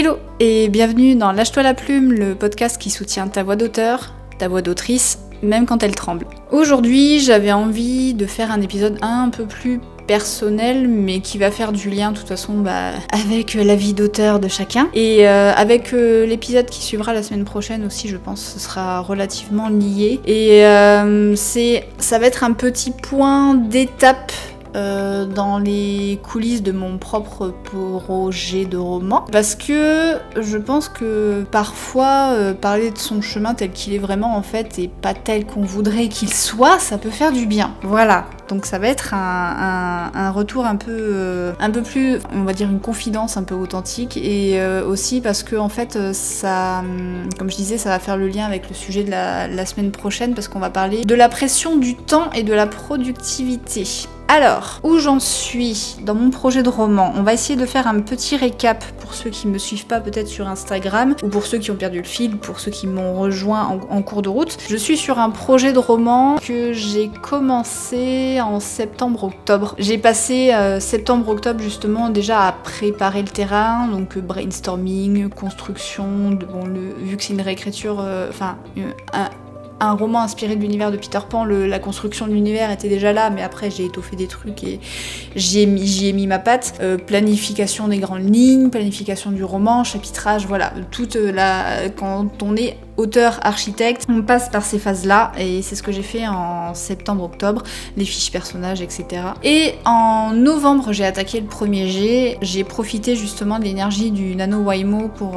Hello et bienvenue dans Lâche-toi la plume, le podcast qui soutient ta voix d'auteur, ta voix d'autrice, même quand elle tremble. Aujourd'hui, j'avais envie de faire un épisode un peu plus personnel, mais qui va faire du lien de toute façon avec la vie d'auteur de chacun. Et avec l'épisode qui suivra la semaine prochaine aussi, je pense, ce sera relativement lié. Et ça va être un petit point d'étape dans les coulisses de mon propre projet de roman, parce que je pense que parfois parler de son chemin tel qu'il est vraiment en fait et pas tel qu'on voudrait qu'il soit, ça peut faire du bien. Voilà. Donc ça va être un retour un peu plus, on va dire une confidence un peu authentique, et aussi parce que en fait ça, comme je disais, ça va faire le lien avec le sujet de la semaine prochaine, parce qu'on va parler de la pression du temps et de la productivité. Alors, où j'en suis dans mon projet de roman? On va essayer de faire un petit récap pour ceux qui me suivent pas peut-être sur Instagram, ou pour ceux qui ont perdu le fil, pour ceux qui m'ont rejoint en cours de route. Je suis sur un projet de roman que j'ai commencé en septembre-octobre. J'ai passé septembre-octobre justement déjà à préparer le terrain, donc brainstorming, construction, vu que c'est une réécriture, un roman inspiré de l'univers de Peter Pan, la construction de l'univers était déjà là, mais après j'ai étoffé des trucs et j'y ai mis ma patte. Planification des grandes lignes, planification du roman, chapitrage, voilà. Quand on est auteur-architecte, on passe par ces phases-là, et c'est ce que j'ai fait en septembre-octobre, les fiches personnages, etc. Et en novembre, j'ai attaqué le premier jet. J'ai profité justement de l'énergie du NaNoWriMo pour...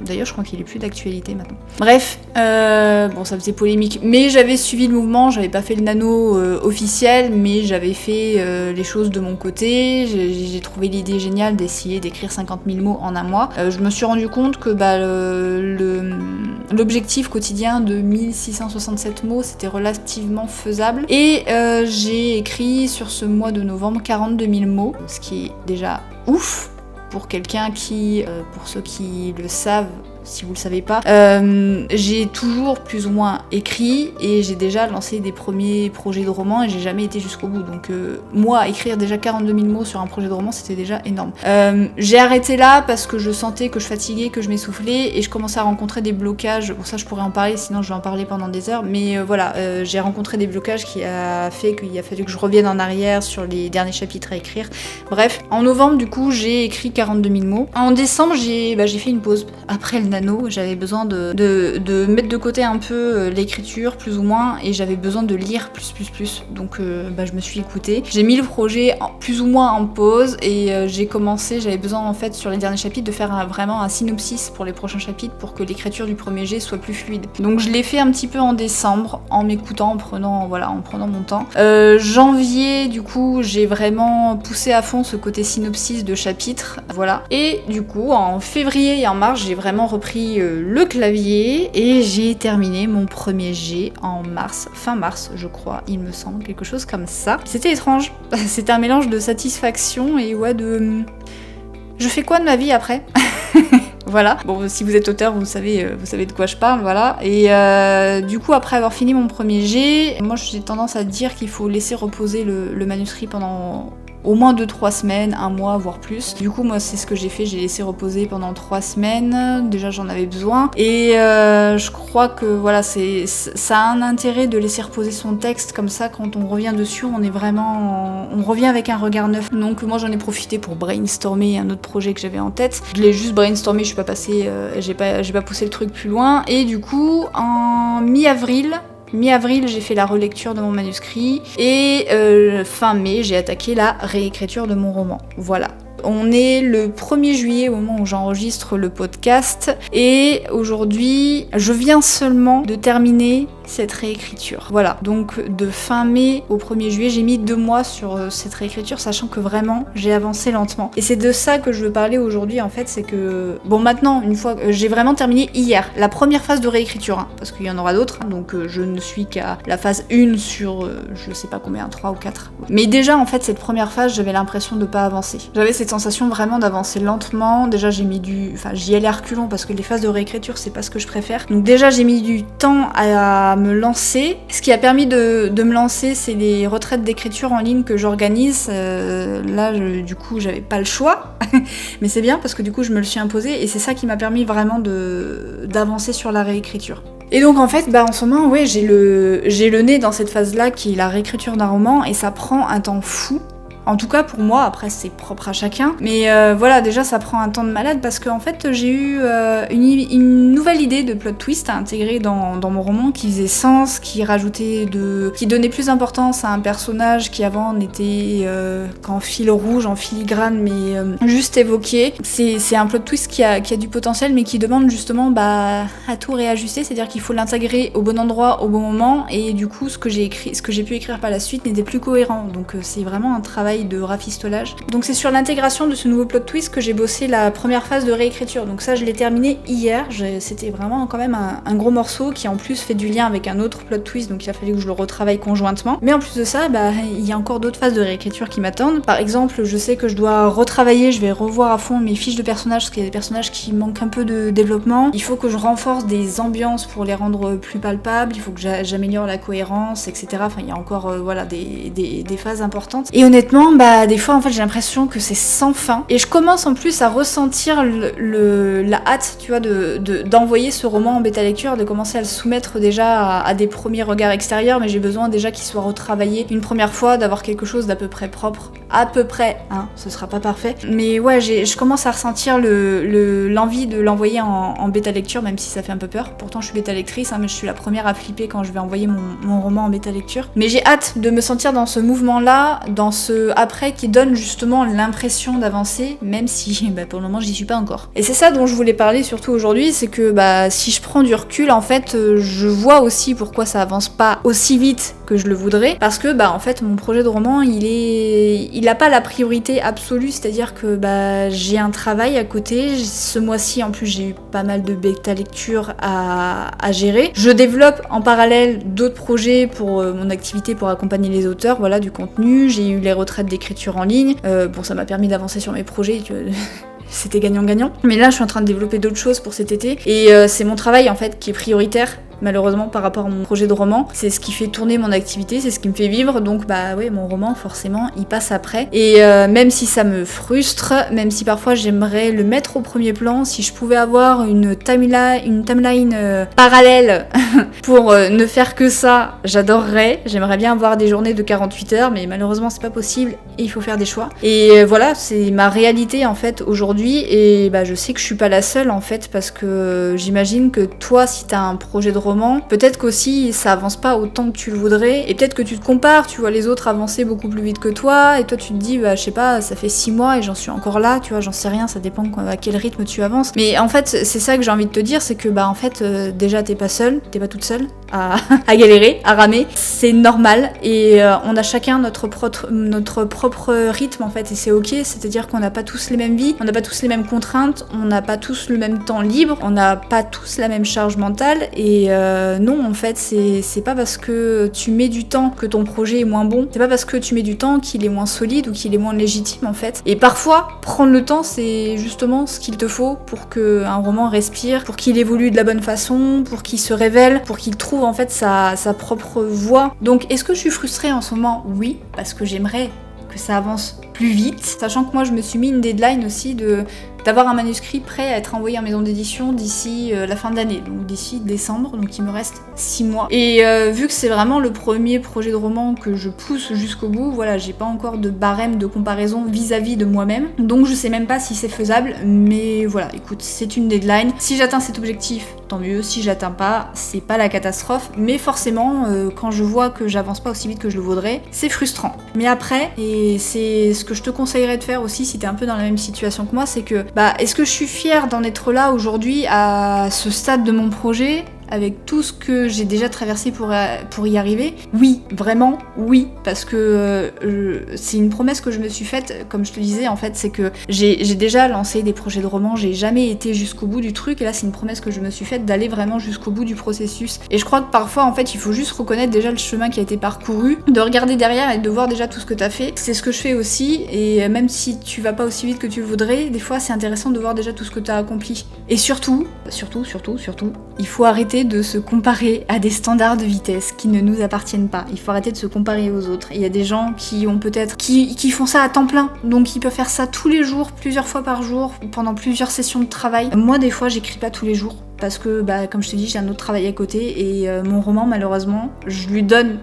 D'ailleurs, je crois qu'il est plus d'actualité maintenant. Bref, ça faisait polémique, mais j'avais suivi le mouvement, j'avais pas fait le nano officiel, mais j'avais fait les choses de mon côté. J'ai trouvé l'idée géniale d'essayer d'écrire 50 000 mots en un mois. Je me suis rendu compte que l'objectif quotidien de 1667 mots, c'était relativement faisable. Et j'ai écrit sur ce mois de novembre 42 000 mots, ce qui est déjà ouf pour quelqu'un qui, pour ceux qui le savent, si vous le savez pas, j'ai toujours plus ou moins écrit, et j'ai déjà lancé des premiers projets de romans et j'ai jamais été jusqu'au bout. Donc moi, écrire déjà 42 000 mots sur un projet de roman, c'était déjà énorme. J'ai arrêté là parce que je sentais que je fatiguais, que je m'essoufflais, et je commençais à rencontrer des blocages. Pour ça, je pourrais en parler, sinon je vais en parler pendant des heures. Mais j'ai rencontré des blocages qui a fait qu'il a fallu que je revienne en arrière sur les derniers chapitres à écrire. Bref, en novembre, du coup, j'ai écrit 42 000 mots. En décembre, j'ai fait une pause. Après le nano, j'avais besoin de mettre de côté un peu l'écriture, plus ou moins, et j'avais besoin de lire plus. Donc je me suis écoutée. J'ai mis le projet plus ou moins en pause, et j'avais besoin en fait sur les derniers chapitres de faire vraiment un synopsis pour les prochains chapitres pour que l'écriture du premier jet soit plus fluide. Donc je l'ai fait un petit peu en décembre, en m'écoutant, en prenant mon temps. Janvier, du coup, j'ai vraiment poussé à fond ce côté synopsis de chapitres, voilà. Et du coup, en février et en mars, j'ai vraiment repris le clavier, et j'ai terminé mon premier jet en mars, fin mars je crois, il me semble, quelque chose comme ça. C'était étrange, c'était un mélange de satisfaction et je fais quoi de ma vie après? Voilà. Bon, si vous êtes auteur, vous savez de quoi je parle, voilà. Et du coup, après avoir fini mon premier jet, moi j'ai tendance à dire qu'il faut laisser reposer le manuscrit pendant au moins 2-3 semaines, un mois, voire plus. Du coup, moi, c'est ce que j'ai fait, j'ai laissé reposer pendant 3 semaines. Déjà, j'en avais besoin. Et je crois que voilà, ça a un intérêt de laisser reposer son texte, comme ça, quand on revient dessus, on revient avec un regard neuf. Donc moi, j'en ai profité pour brainstormer un autre projet que j'avais en tête. Je l'ai juste brainstormé, je suis pas passée, j'ai pas poussé le truc plus loin. Et du coup, en mi-avril, j'ai fait la relecture de mon manuscrit, et fin mai, j'ai attaqué la réécriture de mon roman. Voilà. On est le 1er juillet au moment où j'enregistre le podcast, et aujourd'hui, je viens seulement de terminer cette réécriture. Voilà, donc de fin mai au 1er juillet, j'ai mis 2 mois sur cette réécriture, sachant que vraiment, j'ai avancé lentement. Et c'est de ça que je veux parler aujourd'hui, en fait, c'est que... Bon, maintenant, une fois que j'ai vraiment terminé hier, la première phase de réécriture, parce qu'il y en aura d'autres, donc je ne suis qu'à la phase 1 sur, je sais pas combien, 3 ou 4. Mais déjà, en fait, cette première phase, j'avais l'impression de pas avancer. J'avais cette sensation vraiment d'avancer lentement. Déjà, j'y allais à reculons, parce que les phases de réécriture, c'est pas ce que je préfère. Donc déjà, j'ai mis du temps à à me lancer. Ce qui a permis de me lancer, c'est les retraites d'écriture en ligne que j'organise. Là, du coup, j'avais pas le choix, mais c'est bien parce que du coup, je me le suis imposé et c'est ça qui m'a permis vraiment d'avancer sur la réécriture. Et donc en fait, en ce moment, ouais, j'ai le nez dans cette phase-là qui est la réécriture d'un roman et ça prend un temps fou. En tout cas pour moi, après c'est propre à chacun. Mais voilà, déjà ça prend un temps de malade parce qu'en fait j'ai eu une nouvelle idée de plot twist à intégrer dans mon roman qui faisait sens, qui donnait plus d'importance à un personnage qui avant n'était qu'en fil rouge, en filigrane, mais juste évoqué. C'est un plot twist qui a du potentiel mais qui demande justement à tout réajuster, c'est-à-dire qu'il faut l'intégrer au bon endroit, au bon moment, et du coup ce que j'ai pu écrire par la suite n'était plus cohérent. Donc c'est vraiment un travail de rafistolage. Donc c'est sur l'intégration de ce nouveau plot twist que j'ai bossé la première phase de réécriture. Donc ça je l'ai terminé hier, c'était vraiment quand même un gros morceau qui en plus fait du lien avec un autre plot twist, donc il a fallu que je le retravaille conjointement. Mais en plus de ça, il y a encore d'autres phases de réécriture qui m'attendent. Par exemple, je sais que je dois retravailler, je vais revoir à fond mes fiches de personnages, parce qu'il y a des personnages qui manquent un peu de développement. Il faut que je renforce des ambiances pour les rendre plus palpables, il faut que j'améliore la cohérence, etc. Enfin, il y a encore des phases importantes. Et honnêtement, des fois en fait j'ai l'impression que c'est sans fin et je commence en plus à ressentir la hâte, tu vois, d'envoyer ce roman en bêta lecture, de commencer à le soumettre déjà à des premiers regards extérieurs, mais j'ai besoin déjà qu'il soit retravaillé une première fois, d'avoir quelque chose d'à peu près propre, ce sera pas parfait, mais ouais, je commence à ressentir l'envie de l'envoyer en bêta lecture, même si ça fait un peu peur. Pourtant je suis bêta lectrice, mais je suis la première à flipper quand je vais envoyer mon roman en bêta lecture, mais j'ai hâte de me sentir dans ce mouvement là, dans ce après qui donne justement l'impression d'avancer, même si pour le moment j'y suis pas encore. Et c'est ça dont je voulais parler surtout aujourd'hui, c'est que si je prends du recul, en fait je vois aussi pourquoi ça avance pas aussi vite que je le voudrais, parce que en fait mon projet de roman il a pas la priorité absolue, c'est-à-dire que j'ai un travail à côté, ce mois-ci en plus j'ai eu pas mal de bêta lecture à gérer, je développe en parallèle d'autres projets pour mon activité pour accompagner les auteurs, voilà, du contenu, j'ai eu les retraites d'écriture en ligne, ça m'a permis d'avancer sur mes projets, c'était gagnant-gagnant. Mais là je suis en train de développer d'autres choses pour cet été, et c'est mon travail en fait qui est prioritaire, malheureusement par rapport à mon projet de roman, c'est ce qui fait tourner mon activité, c'est ce qui me fait vivre, donc mon roman forcément il passe après, et même si ça me frustre, même si parfois j'aimerais le mettre au premier plan, si je pouvais avoir une timeline parallèle pour ne faire que ça, j'adorerais, j'aimerais bien avoir des journées de 48 heures, mais malheureusement c'est pas possible et il faut faire des choix, et voilà, c'est ma réalité en fait aujourd'hui, et je sais que je suis pas la seule en fait, parce que j'imagine que toi, si t'as un projet de roman, peut-être qu'aussi ça avance pas autant que tu le voudrais, et peut-être que tu te compares, tu vois les autres avancer beaucoup plus vite que toi, et toi tu te dis je sais pas, ça fait 6 mois et j'en suis encore là, tu vois, j'en sais rien, ça dépend à quel rythme tu avances, mais en fait c'est ça que j'ai envie de te dire, c'est que en fait déjà t'es pas toute seule à galérer, à ramer, c'est normal, et on a chacun notre propre rythme en fait, et c'est ok, c'est-à-dire qu'on n'a pas tous les mêmes vies, on n'a pas tous les mêmes contraintes, on n'a pas tous le même temps libre, on n'a pas tous la même charge mentale, et non en fait c'est pas parce que tu mets du temps que ton projet est moins bon, c'est pas parce que tu mets du temps qu'il est moins solide ou qu'il est moins légitime en fait, et parfois prendre le temps c'est justement ce qu'il te faut pour qu'un roman respire, pour qu'il évolue de la bonne façon, pour qu'il se révèle, pour qu'il trouve en fait sa propre voie. Donc est-ce que je suis frustrée en ce moment? Oui, parce que j'aimerais que ça avance plus vite, sachant que moi je me suis mis une deadline aussi d'avoir un manuscrit prêt à être envoyé en maison d'édition d'ici la fin de l'année, donc d'ici décembre, donc il me reste 6 mois. Et vu que c'est vraiment le premier projet de roman que je pousse jusqu'au bout, voilà, j'ai pas encore de barème de comparaison vis-à-vis de moi-même, donc je sais même pas si c'est faisable, mais voilà, écoute, c'est une deadline. Si j'atteins cet objectif, tant mieux, si j'atteins pas, c'est pas la catastrophe, mais forcément, quand je vois que j'avance pas aussi vite que je le voudrais, c'est frustrant. Mais après, et c'est ce que je te conseillerais de faire aussi si t'es un peu dans la même situation que moi, c'est que est-ce que je suis fière d'en être là aujourd'hui à ce stade de mon projet, avec tout ce que j'ai déjà traversé pour y arriver? Oui, vraiment, oui, parce que c'est une promesse que je me suis faite, comme je te disais, en fait, c'est que j'ai déjà lancé des projets de romans, j'ai jamais été jusqu'au bout du truc, et là c'est une promesse que je me suis faite d'aller vraiment jusqu'au bout du processus. Et je crois que parfois, en fait, il faut juste reconnaître déjà le chemin qui a été parcouru, de regarder derrière et de voir déjà tout ce que t'as fait. C'est ce que je fais aussi, et même si tu vas pas aussi vite que tu le voudrais, des fois c'est intéressant de voir déjà tout ce que t'as accompli. Et surtout, il faut arrêter arrêter de se comparer à des standards de vitesse qui ne nous appartiennent pas. Il faut arrêter de se comparer aux autres. Il y a des gens qui ont peut-être qui font ça à temps plein, donc ils peuvent faire ça tous les jours, plusieurs fois par jour, pendant plusieurs sessions de travail. Moi, des fois, j'écris pas tous les jours parce que, comme je te dis, j'ai un autre travail à côté et mon roman, malheureusement, je lui donne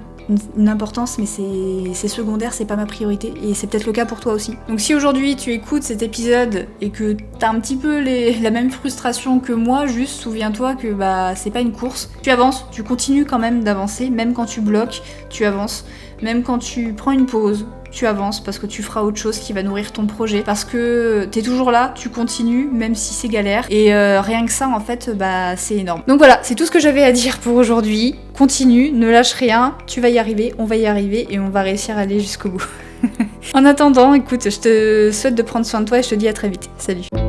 une importance, mais c'est secondaire, c'est pas ma priorité, et c'est peut-être le cas pour toi aussi. Donc si aujourd'hui tu écoutes cet épisode et que t'as un petit peu la même frustration que moi, juste souviens-toi que c'est pas une course. Tu avances, tu continues quand même d'avancer, même quand tu bloques, tu avances, même quand tu prends une pause, tu avances parce que tu feras autre chose qui va nourrir ton projet, parce que t'es toujours là, tu continues même si c'est galère, et rien que ça en fait c'est énorme. Donc voilà, c'est tout ce que j'avais à dire pour aujourd'hui. Continue, ne lâche rien, tu vas y arriver, on va y arriver et on va réussir à aller jusqu'au bout. En attendant, écoute, je te souhaite de prendre soin de toi et je te dis à très vite. Salut.